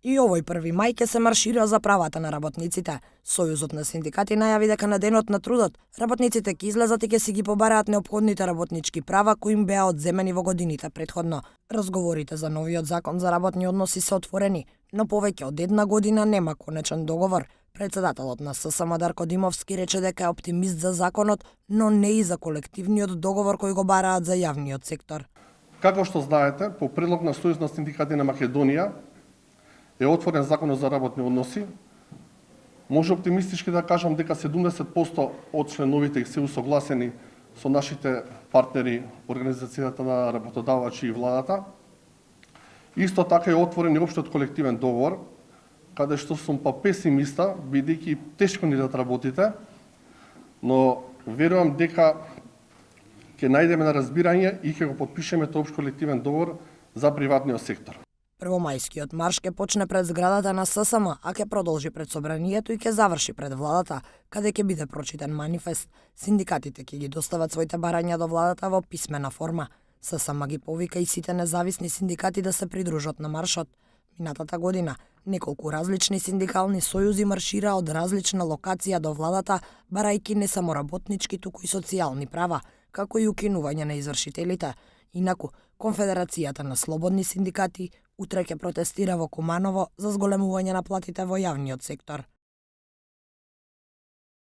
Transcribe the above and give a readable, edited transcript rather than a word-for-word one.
И овој 1 мај ќе се маршира за правата на работниците. Сојузот на синдикати најави дека на денот на трудот работниците ќе излезат и ќе си ги побараат неопходните работнички права кои им беа одземени во годините претходно. Разговорите за новиот закон за работни односи се отворени, но повеќе од една година нема конечен договор. Председателот на ССМ Дарко Димовски рече дека е оптимист за законот, но не и за колективниот договор кој го бараат за јавниот сектор. Како што знаете, по предлог на Сојуз на синдикати на Македонија е отворен законот за работни односи. Може оптимистички да кажам дека 70% од членовите се усогласени со нашите партнери, Организацијата на работодавачи и владата. Исто така е отворен и општиот колективен договор, каде што сум песимиста, бидејќи тешко ни да работите, но верувам дека ќе најдеме на разбирање и ќе го потпишеме тој општ колективен договор за приватниот сектор. Првомајскиот марш ќе почне пред зградата на ССМ, а ќе продолжи пред собранието и ќе заврши пред владата, каде ќе биде прочитен манифест. Синдикатите ќе ги достават своите барања до владата во писмена форма. ССМ ги повика и сите независни синдикати да се придружат на маршот. Минатата година неколку различни синдикални сојузи маршираа од различна локација до владата, барајќи не само работнички, туку и социјални права, како и укинување на извршителите. Инаку, Конфедерацијата на слободни синдикати утре ќе протестира во Куманово за зголемување на платите во јавниот сектор.